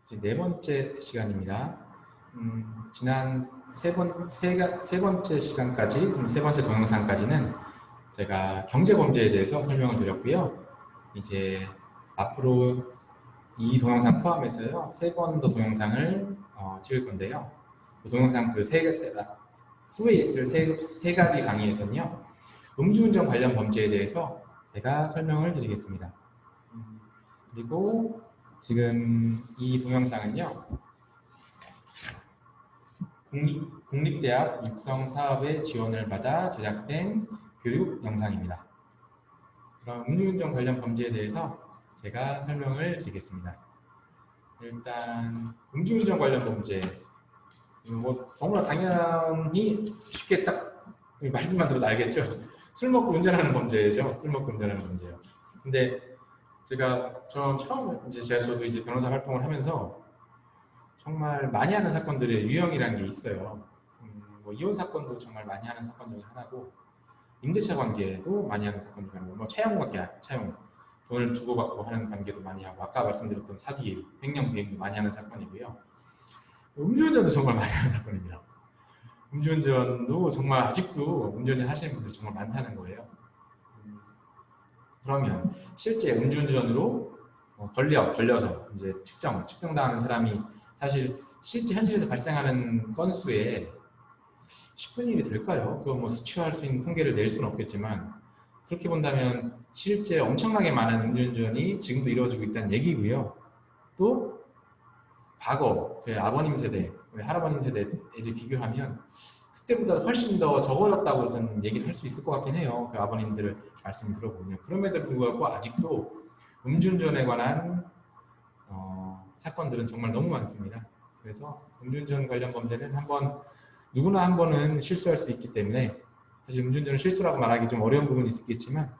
이제 네 번째 시간입니다. 지난 세 번째 시간까지, 세 번째 동영상까지는 제가 경제범죄에 대해서 설명을 드렸고요. 이제 앞으로 이 동영상 포함해서요, 세 번 더 동영상을 찍을 건데요. 그 동영상 후에 있을 세 가지 강의에서는요, 음주운전 관련 범죄에 대해서 제가 설명을 드리겠습니다. 그리고 지금 이 동영상은요, 국립대학 육성사업의 지원을 받아 제작된 교육 영상입니다. 그럼 음주운전 관련 범죄에 대해서 제가 설명을 드리겠습니다. 일단 음주운전 관련 범죄, 뭐 너무나 당연히 쉽게 딱 말씀만 들어도 알겠죠? 술 먹고 운전하는 범죄죠. 술 먹고 운전하는 범죄요. 근데 저는 처음 저도 이제 변호사 활동을 하면서 정말 많이 하는 사건들의 유형이라는 게 있어요. 뭐 이혼 사건도 정말 많이 하는 사건 중에 하나고, 임대차 관계도 많이 하는 사건 중에 하나고, 뭐 차용 관계, 차용 돈을 주고받고 하는 관계도 많이 하고, 아까 말씀드렸던 사기, 횡령비행도 많이 하는 사건이고요. 음주운전도 정말 많이 하는 사건입니다. 음주운전도 정말 아직도 운전을 하시는 분들이 정말 많다는 거예요. 그러면 실제 음주운전으로 걸려서 이제 측정당하는 사람이 사실 실제 현실에서 발생하는 건수에 10분의 1이 될까요? 그거 뭐 수치화할 수 있는 통계를 낼 수는 없겠지만, 그렇게 본다면 실제 엄청나게 많은 음주운전이 지금도 이루어지고 있다는 얘기고요. 또 과거 저희 아버님 세대, 할아버님 세대를 비교하면 그때보다 훨씬 더 적어졌다고 얘기를 할 수 있을 것 같긴 해요. 그 아버님들 말씀 들어보면. 그럼에도 불구하고 아직도 음주운전에 관한 사건들은 정말 너무 많습니다. 그래서 음주운전 관련 범죄는 누구나 한 번은 실수할 수 있기 때문에, 사실 음주운전을 실수라고 말하기 좀 어려운 부분이 있겠지만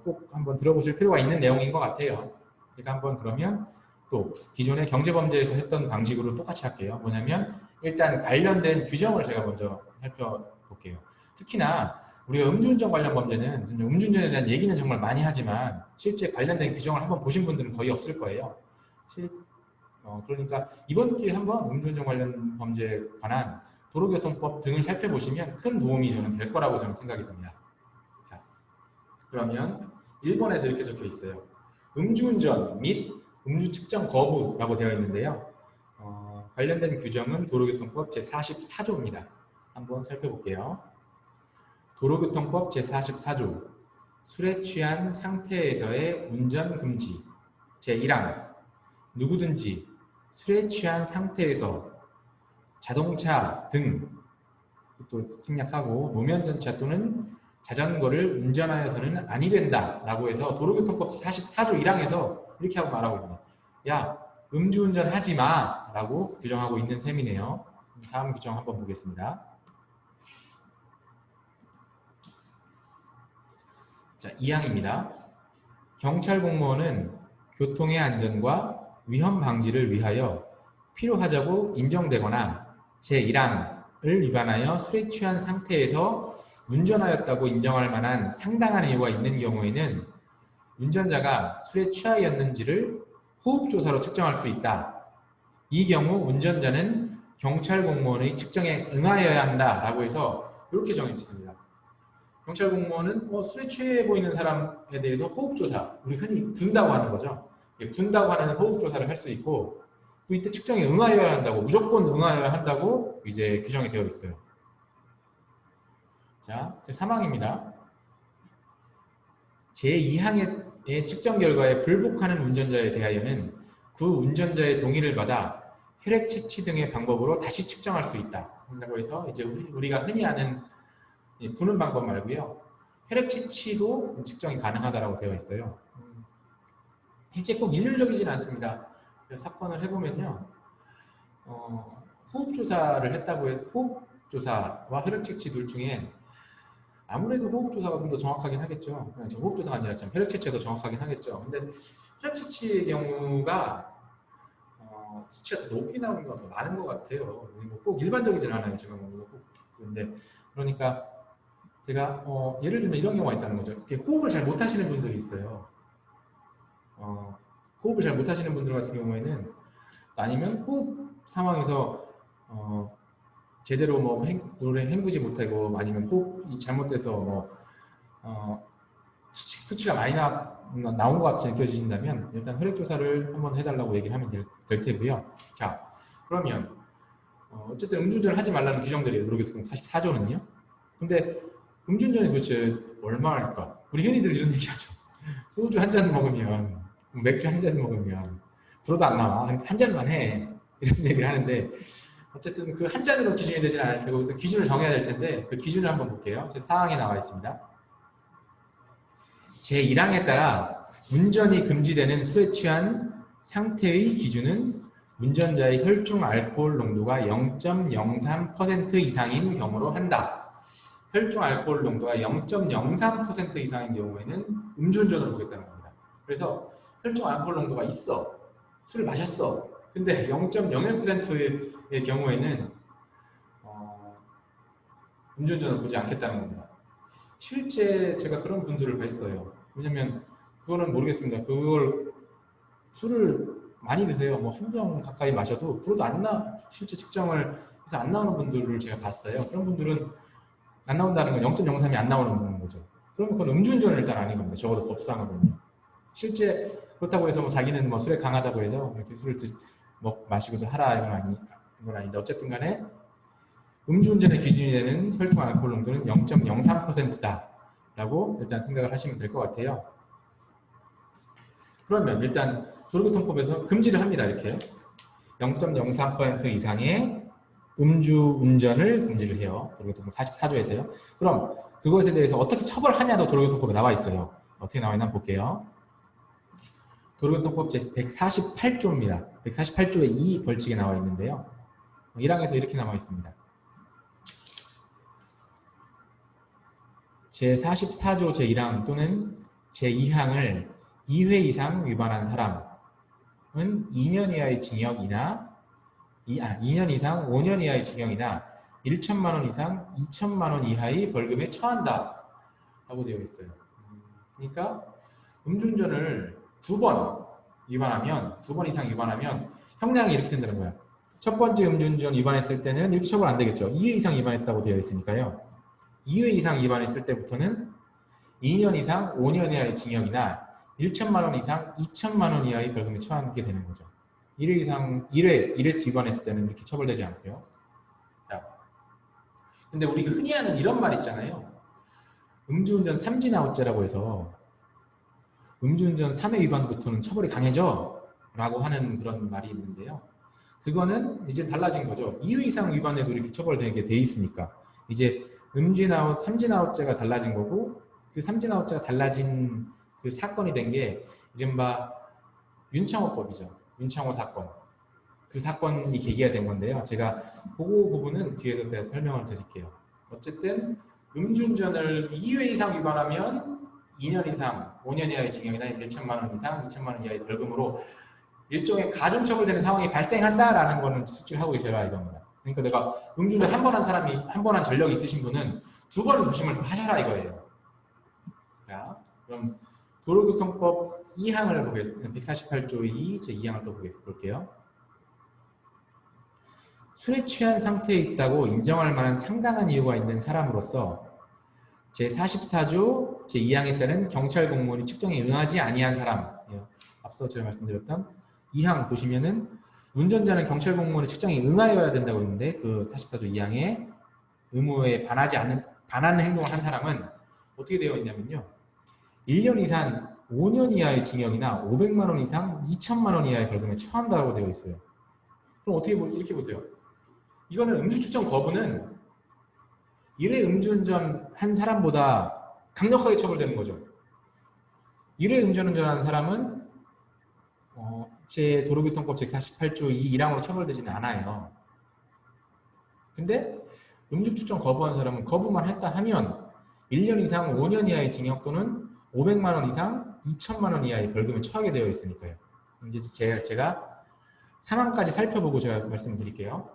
꼭 한번 들어보실 필요가 있는 내용인 것 같아요. 제가 한번 그러면 또 기존의 경제범죄에서 했던 방식으로 똑같이 할게요. 뭐냐면 일단 관련된 규정을 제가 먼저 살펴볼게요. 특히나 우리가 음주운전 관련 범죄는 음주운전에 대한 얘기는 정말 많이 하지만 실제 관련된 규정을 한번 보신 분들은 거의 없을 거예요. 그러니까 이번 기회에 한번 음주운전 관련 범죄에 관한 도로교통법 등을 살펴보시면 큰 도움이 저는 될 거라고 저는 생각이 듭니다. 자, 그러면 1번에서 이렇게 적혀 있어요. 음주운전 및 음주 측정 거부라고 되어 있는데요. 관련된 규정은 도로교통법 제44조입니다. 한번 살펴볼게요. 도로교통법 제44조 술에 취한 상태에서의 운전 금지. 제1항 누구든지 술에 취한 상태에서 자동차 등 또 생략하고 노면전차 또는 자전거를 운전하여서는 아니 된다 라고 해서 도로교통법 44조 1항에서 이렇게 하고 말하고 있습니다. 야, 음주운전 하지 마 라고 규정하고 있는 셈이네요. 다음 규정 한번 보겠습니다. 자, 2항입니다. 경찰 공무원은 교통의 안전과 위험 방지를 위하여 필요하자고 인정되거나 제1항을 위반하여 술에 취한 상태에서 운전하였다고 인정할 만한 상당한 이유가 있는 경우에는 운전자가 술에 취하였는지를 호흡조사로 측정할 수 있다. 이 경우 운전자는 경찰 공무원의 측정에 응하여야 한다라고 해서 이렇게 정해졌습니다. 경찰 공무원은 술에 취해 보이는 사람에 대해서 호흡조사, 우리 흔히 군다고 하는 거죠. 군다고 하는 호흡조사를 할 수 있고, 또 이때 측정에 응하여야 한다고, 무조건 응하여야 한다고 이제 규정이 되어 있어요. 자, 제3항입니다. 제2항의 측정 결과에 불복하는 운전자에 대하여는 그 운전자의 동의를 받아 혈액 채취 등의 방법으로 다시 측정할 수 있다. 라고 해서 이제 우리가 흔히 아는 부는 방법 말고요. 혈액 채취도 측정이 가능하다고 되어 있어요. 실제 꼭 일률적이지는 않습니다. 사건을 해보면요. 호흡조사를 했다고 해서 호흡조사와 혈액 채취 둘 중에 아무래도 호흡조사가 좀 더 정확하긴 하겠죠. 호흡조사가 아니라 참 혈액 채취가 더 정확하긴 하겠죠. 근데 혈액 채취의 경우가 수치가 더 높이 나오는 경우가 더 많은 것 같아요. 꼭 일반적이진 않아요. 제가 근데 그러니까 제가 예를 들면 이런 경우가 있다는 거죠. 이렇게 호흡을 잘 못하시는 분들이 있어요. 호흡을 잘 못하시는 분들 같은 경우에는 아니면 호흡 상황에서 제대로 뭐 물에 헹구지 못하고 아니면 호흡이 잘못돼서 수치가 많이 나온 것 같이 느껴지신다면 일단 혈액 조사를 한번 해달라고 얘기를 하면 될 테고요. 자, 그러면 어쨌든 음주운전을 하지 말라는 규정들이에요. 도로교통법 44조는요. 근데 음주운전이 도대체 얼마일까? 우리 흔히들 이런 얘기하죠. 소주 한 잔 먹으면, 맥주 한 잔 먹으면 불어도 안 나와. 한 잔만 해. 이런 얘기를 하는데 어쨌든 그 한 잔으로 기준이 되지는 않을 테고 기준을 정해야 될 텐데 그 기준을 한번 볼게요. 제 사항에 나와 있습니다. 제1항에 따라 운전이 금지되는 술에 취한 상태의 기준은 운전자의 혈중 알코올 농도가 0.03% 이상인 경우로 한다. 혈중 알코올 농도가 0.03% 이상인 경우에는 음주운전으로 보겠다는 겁니다. 그래서 혈중 알코올 농도가 있어. 술을 마셨어. 근데 0.01%의 경우에는 음주운전을 보지 않겠다는 겁니다. 실제 제가 그런 분들을 뵀어요. 왜냐면 그거는 모르겠습니다. 그걸 술을 많이 드세요. 뭐 한 병 가까이 마셔도 불어도 실제 측정을 해서 안 나오는 분들을 제가 봤어요. 그런 분들은 안 나온다는 건 0.03이 안 나오는 거죠. 그러면 그건 음주운전은 일단 아닌 겁니다. 적어도 법상으로는. 실제 그렇다고 해서 뭐 자기는 뭐 술에 강하다고 해서 이렇게 술을 마시고도 하라 이건 아닌데 어쨌든 간에 음주운전의 기준이 되는 혈중 알코올 농도는 0.03%다 라고 일단 생각을 하시면 될 것 같아요. 그러면 일단 도로교통법에서 금지를 합니다. 이렇게 0.03% 이상의 음주운전을 금지를 해요. 도로교통법 44조에서요. 그럼 그것에 대해서 어떻게 처벌하냐도 도로교통법에 나와 있어요. 어떻게 나와 있나 볼게요. 도로교통법 제148조입니다. 148조에 2 벌칙에 나와 있는데요. 1항에서 이렇게 나와 있습니다. 제44조 제1항 또는 제2항을 2회 이상 위반한 사람은 2년 이하의 징역이나 2년 이상 5년 이하의 징역이나 1천만 원 이상 2천만 원 이하의 벌금에 처한다 라고 되어 있어요. 그러니까 음주운전을 두 번 이상 위반하면 형량이 이렇게 된다는 거야. 첫 번째 음주운전 위반했을 때는 이렇게 처벌 안 되겠죠. 2회 이상 위반했다고 되어 있으니까요. 2회 이상 위반했을 때부터는 2년 이상 5년 이하의 징역이나 1천만 원 이상 2천만 원 이하의 벌금에 처하게 되는 거죠. 1회 위반했을 때는 이렇게 처벌되지 않고요. 자, 근데 우리가 흔히 하는 이런 말 있잖아요. 음주운전 삼진아웃죄라고 해서 음주운전 3회 위반부터는 처벌이 강해져 라고 하는 그런 말이 있는데요. 그거는 이제 달라진 거죠. 2회 이상 위반에도 이렇게 처벌되게 돼 있으니까 이제 음진아웃, 삼진아웃죄가 달라진 거고 그 삼진아웃죄가 달라진 그 사건이 된 게 이른바 윤창호법이죠. 윤창호 사건. 그 사건이 계기가 된 건데요. 제가 그 부분은 뒤에서 내가 설명을 드릴게요. 어쨌든 음주운전을 2회 이상 위반하면 2년 이상, 5년 이하의 징역이나 1천만 원 이상, 2천만 원 이하의 벌금으로 일종의 가중처벌되는 상황이 발생한다라는 거는 숙지를 하고 계셔라 이겁니다. 그러니까 내가 음주운전 한 번 한 사람이 한 번 한 전력이 있으신 분은 두 번은 조심을 더 하셔라 이거예요. 자, 그럼 도로교통법 2항을 보겠습니다. 148조 2 제 2항을 또 볼게요. 술에 취한 상태에 있다고 인정할 만한 상당한 이유가 있는 사람으로서 제44조 제2항에 따른 경찰 공무원이 측정에 응하지 아니한 사람, 앞서 제가 말씀드렸던 2항 보시면은 운전자는 경찰 공무원의 측정에 응하여야 된다고 했는데 그 44조 2항의 의무에 반하는 행동을 한 사람은 어떻게 되어 있냐면요. 1년 이상 5년 이하의 징역이나 500만 원 이상 2천만 원 이하의 벌금에 처한다고 되어 있어요. 그럼 어떻게 이렇게 보세요. 이거는 음주 측정 거부는 1회 음주운전 한 사람보다 강력하게 처벌되는 거죠. 1회 음주운전한 사람은 제 도로교통법 제48조 2항으로 처벌되지는 않아요. 근데 음주 측정 거부한 사람은 거부만 했다 하면 1년 이상 5년 이하의 징역 또는 500만 원 이상 2천만 원 이하의 벌금에 처하게 되어 있으니까요. 이제 제가 3항까지 살펴보고 제가 말씀드릴게요.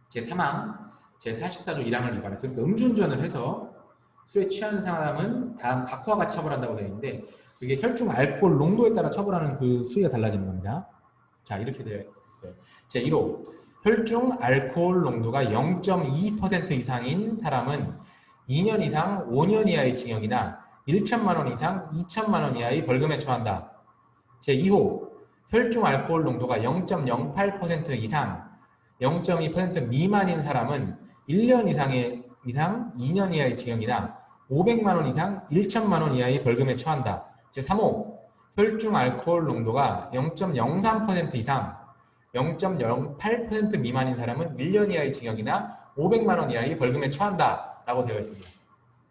제3항 제44조 1항을 위반해서 그러니까 음주운전을 해서 술에 취한 사람은 다음 각호와 같이 처벌한다고 되어 있는데 그게 혈중 알코올 농도에 따라 처벌하는 그 수위가 달라지는 겁니다. 자, 이렇게 되어 있어요. 제1호, 혈중 알코올 농도가 0.2% 이상인 사람은 2년 이상 5년 이하의 징역이나 1천만 원 이상 2천만 원 이하의 벌금에 처한다. 제2호, 혈중 알코올 농도가 0.08% 이상 0.2% 미만인 사람은 1년 이상 2년 이하의 징역이나 500만 원 이상 1천만 원 이하의 벌금에 처한다. 제3호, 혈중 알코올 농도가 0.03% 이상 0.08% 미만인 사람은 1년 이하의 징역이나 500만 원 이하의 벌금에 처한다 라고 되어 있습니다.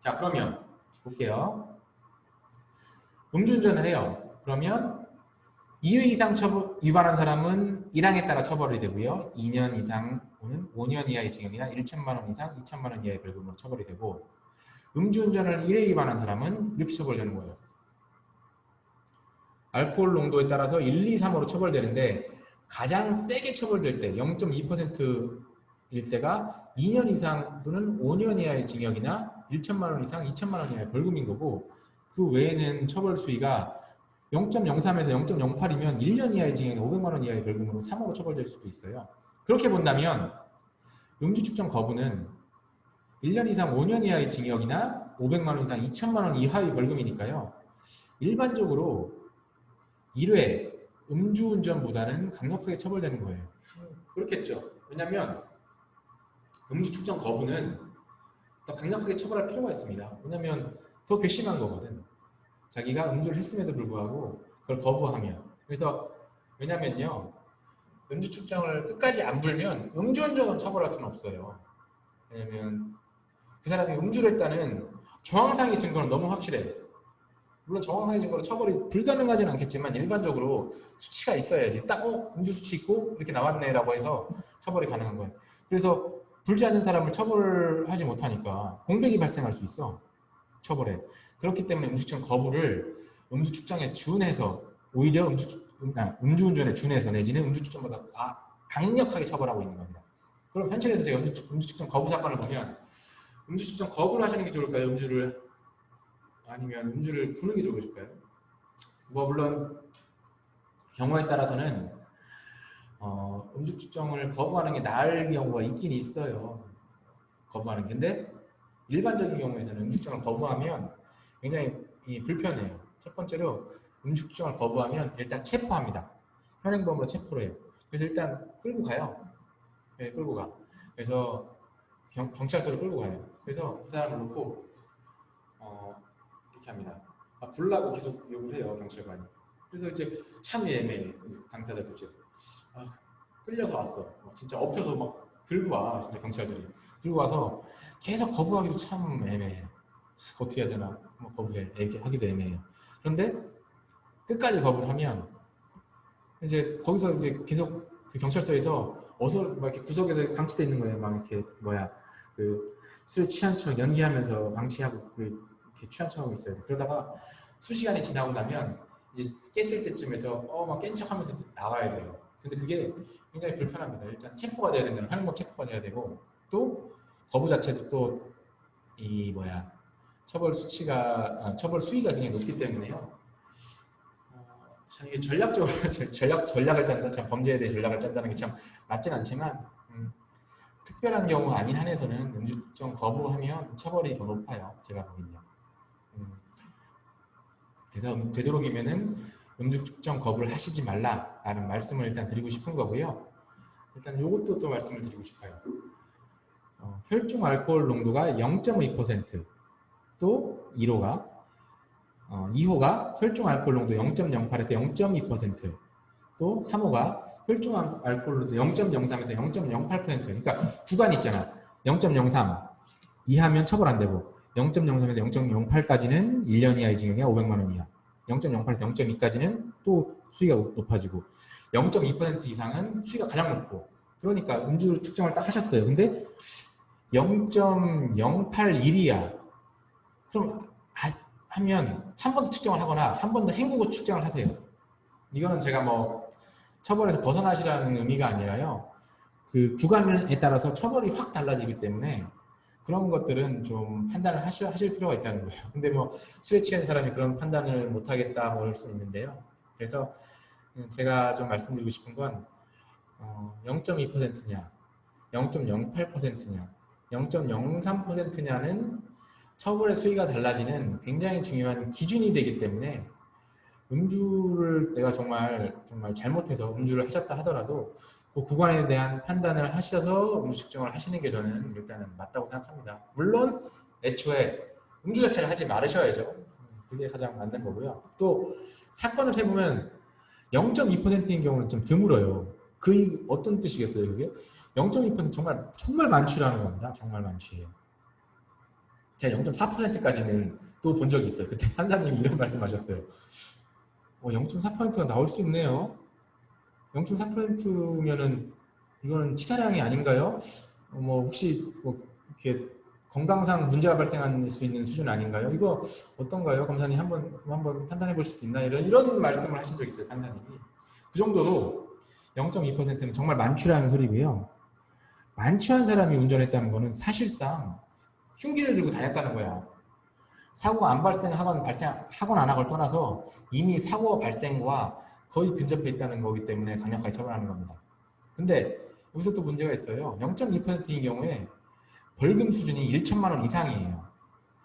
자, 그러면 볼게요. 음주운전을 해요. 그러면 2회 이상 위반한 사람은 1항에 따라 처벌이 되고요. 2년 이상은 5년 이하의 징역이나 1천만 원 이상 2천만 원 이하의 벌금으로 처벌이 되고, 음주운전을 1회 위반한 사람은 이렇게 처벌되는 거예요. 알코올 농도에 따라서 1, 2, 3으로 처벌되는데 가장 세게 처벌될 때 0.2%일 때가 2년 이상 또는 5년 이하의 징역이나 1천만 원 이상 2천만 원 이하의 벌금인 거고, 그 외에는 처벌 수위가 0.03에서 0.08이면 1년 이하의 징역이나 500만 원 이하의 벌금으로 3호로 처벌될 수도 있어요. 그렇게 본다면 음주 측정 거부는 1년 이상 5년 이하의 징역이나 500만 원 이상 2천만 원 이하의 벌금이니까요. 일반적으로 1회 음주운전보다는 강력하게 처벌되는 거예요. 그렇겠죠. 왜냐하면 음주 측정 거부는 더 강력하게 처벌할 필요가 있습니다. 왜냐하면 더 괘씸한 거거든. 자기가 음주를 했음에도 불구하고 그걸 거부하면. 그래서 왜냐면요, 음주 측정을 끝까지 안 불면 음주운전은 처벌할 수는 없어요. 왜냐면 그 사람이 음주를 했다는 정황상의 증거는 너무 확실해. 물론 정황상의 증거로 처벌이 불가능하지는 않겠지만 일반적으로 수치가 있어야지. 딱 음주 수치 있고 이렇게 나왔네라고 해서 처벌이 가능한 거예요. 그래서 불지 않는 사람을 처벌하지 못하니까 공백이 발생할 수 있어. 처벌에. 그렇기 때문에 음주 측정 거부를 음주 측정에 준해서 오히려 음주운전에 준해서 내지는 음주 측정보다 강력하게 처벌하고 있는 겁니다. 그럼 현실에서 제가 음주 측정 거부 사건을 보면 음주 측정 거부를 하시는 게 좋을까요? 음주를 아니면 음주를 부는 게 좋으실까요? 뭐 물론 경우에 따라서는 음주 측정을 거부하는 게 나을 경우가 있긴 있어요. 거부하는 게. 근데 일반적인 경우에서는 음주 측정을 거부하면 굉장히 불편해요. 첫 번째로 음주 측정을 거부하면 일단 체포합니다. 현행범으로 체포를 해요. 그래서 일단 끌고 가요. 네, 끌고 가. 그래서 경찰서로 끌고 가요. 그래서 그 사람을 놓고 이렇게 합니다. 불라고 계속 욕을 해요, 경찰관이. 그래서 이제 참 애매해. 당사자도 이제 끌려서 왔어. 진짜 엎혀서 막 들고 와, 진짜 경찰들이. 들고 와서 계속 거부하기도 참 애매해. 어떻게 해야 되나? 뭐 거부해. 이렇게 하기도 애매해요. 그런데 끝까지 거부를 하면 이제 거기서 이제 계속 그 경찰서에서 막 이렇게 구석에서 방치돼 있는 거예요. 막 이렇게 그 술에 취한 척 연기하면서 방치하고 이렇게 취한 척하고 있어요. 그러다가 수시간이 지나고 나면 이제 깼을 때쯤에서 막 깬 척하면서 나와야 돼요. 근데 그게 굉장히 불편합니다. 일단 체포가 돼야 된다는 현행범 체포가 돼야 되고, 또 거부 자체도 또 처벌 수위가 굉장히 높기 때문에요. 참 이게 전략적으로 전략을 짠다, 참 범죄에 대해 전략을 짠다는 게 참 맞진 않지만 특별한 경우 아닌 한에서는 음주 측정 거부하면 처벌이 더 높아요. 제가 보기엔요. 그래서 되도록이면은 음주 측정 거부를 하시지 말라라는 말씀을 일단 드리고 싶은 거고요. 일단 이것도 또 말씀을 드리고 싶어요. 혈중 알코올 농도가 0.2%, 또 2호가 혈중 알코올 농도 0.08에서 0.2%, 또 3호가 혈중 알코올 농도 0.03에서 0.08%. 그러니까 구간이 있잖아. 0.03 이하면 처벌 안 되고, 0.03에서 0.08까지는 1년 이하의 징역이나 500만 원 이하, 0.08에서 0.2까지는 또 수위가 높아지고, 0.2% 이상은 수위가 가장 높고. 그러니까 음주 측정을 딱 하셨어요. 근데 0.081이야. 그럼 하면 한 번 더 측정을 하거나 한 번 더 헹구고 측정을 하세요. 이거는 제가 뭐 처벌에서 벗어나시라는 의미가 아니라요. 그 구간에 따라서 처벌이 확 달라지기 때문에 그런 것들은 좀 판단을 하실 필요가 있다는 거예요. 근데 뭐 술에 취한 사람이 그런 판단을 못하겠다 뭐 그럴 수 있는데요. 그래서 제가 좀 말씀드리고 싶은 건 0.2%냐, 0.08%냐, 0.03%냐는 처벌의 수위가 달라지는 굉장히 중요한 기준이 되기 때문에 음주를 내가 정말 잘못해서 음주를 하셨다 하더라도 그 구간에 대한 판단을 하셔서 음주 측정을 하시는 게 저는 일단은 맞다고 생각합니다. 물론 애초에 음주 자체를 하지 말으셔야죠. 그게 가장 맞는 거고요. 또 사건을 해보면 0.2%인 경우는 좀 드물어요. 그 어떤 뜻이겠어요, 그게? 0.2% 정말 만취라는 겁니다. 정말 만취예요. 제가 0.4%까지는 또 본 적이 있어요. 그때 판사님이 이런 말씀하셨어요. 0.4%가 나올 수 있네요. 0.4%면은 이거는 치사량이 아닌가요? 혹시 이렇게 건강상 문제가 발생할 수 있는 수준 아닌가요? 이거 어떤가요? 검사님 한번 판단해 보실 수 있나? 이런 말씀을 하신 적이 있어요, 판사님이. 그 정도로 0.2%는 정말 만취라는 소리고요. 만취한 사람이 운전했다는 거는 사실상 흉기를 들고 다녔다는 거야. 사고가 안 발생하건 안 하건 떠나서 이미 사고 발생과 거의 근접해 있다는 거기 때문에 강력하게 처벌하는 겁니다. 근데 여기서 또 문제가 있어요. 0.2%인 경우에 벌금 수준이 1천만 원 이상이에요.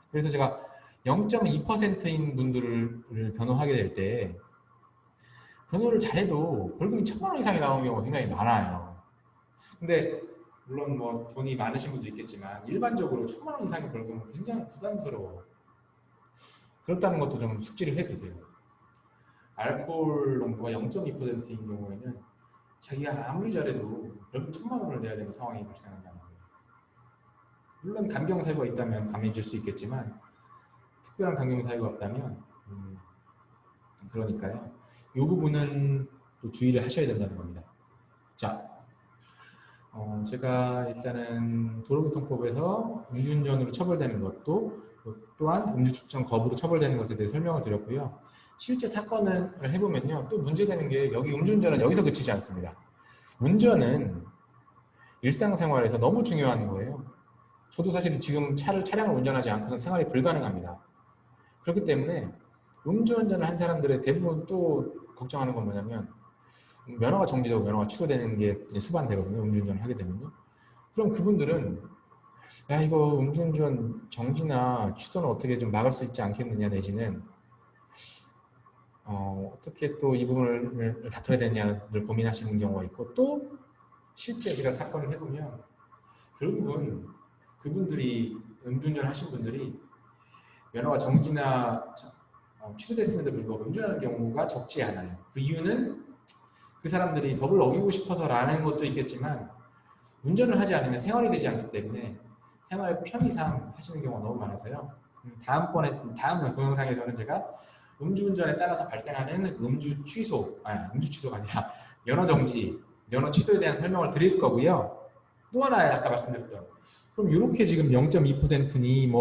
그래서 제가 0.2%인 분들을 변호하게 될 때 변호를 잘해도 벌금이 1천만 원 이상이 나오는 경우가 굉장히 많아요. 근데 물론 돈이 많으신 분도 있겠지만 일반적으로 1천만 원 이상의 벌금은 굉장히 부담스러워. 그렇다는 것도 좀 숙지를 해두세요. 알코올 농도가 0.2%인 경우에는 자기가 아무리 잘해도 벌금 1천만 원을 내야 되는 상황이 발생한다는 거예요. 물론 감경사유가 있다면 감해질 수 있겠지만 특별한 감경사유가 없다면 그러니까요. 이 부분은 또 주의를 하셔야 된다는 겁니다. 자, 제가 일단은 도로교통법에서 음주운전으로 처벌되는 것도 또한 음주측정 거부로 처벌되는 것에 대해 설명을 드렸고요. 실제 사건을 해보면요. 또 문제되는 게 여기 음주운전은 여기서 그치지 않습니다. 운전은 일상생활에서 너무 중요한 거예요. 저도 사실 지금 차량을 운전하지 않고는 생활이 불가능합니다. 그렇기 때문에 음주운전을 한 사람들의 대부분 또 걱정하는 건 뭐냐면 면허가 정지되고 면허가 취소되는 게 수반되거든요. 음주운전을 하게 되면요. 그럼 그분들은 야 이거 음주운전 정지나 취소는 어떻게 좀 막을 수 있지 않겠느냐 내지는 어떻게 또 이 부분을 다퉈야 되냐를 고민하시는 경우가 있고 또 실제 제가 사건을 해보면 결국은 그분들이 음주운전 하신 분들이 면허가 정지나 취소됐음에도 불구하고 운전하는 경우가 적지 않아요. 그 이유는 그 사람들이 법을 어기고 싶어서라는 것도 있겠지만 운전을 하지 않으면 생활이 되지 않기 때문에 생활의 편의상 하시는 경우가 너무 많아서요. 다음 동영상에서는 제가 음주운전에 따라서 발생하는 음주 취소가 아니라 면허 정지, 면허 취소에 대한 설명을 드릴 거고요. 또 하나 아까 말씀드렸던 그럼 이렇게 지금 0.2%니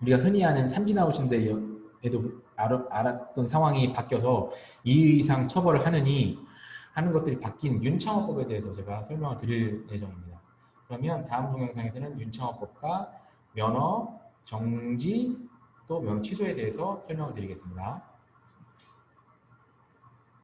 우리가 흔히 아는 삼진 아웃인데에도 알았던 상황이 바뀌어서 2위 이상 처벌을 하는 것들이 바뀐 윤창호법에 대해서 제가 설명을 드릴 예정입니다. 그러면 다음 동영상에서는 윤창호법과 면허 정지 또 면허 취소에 대해서 설명을 드리겠습니다.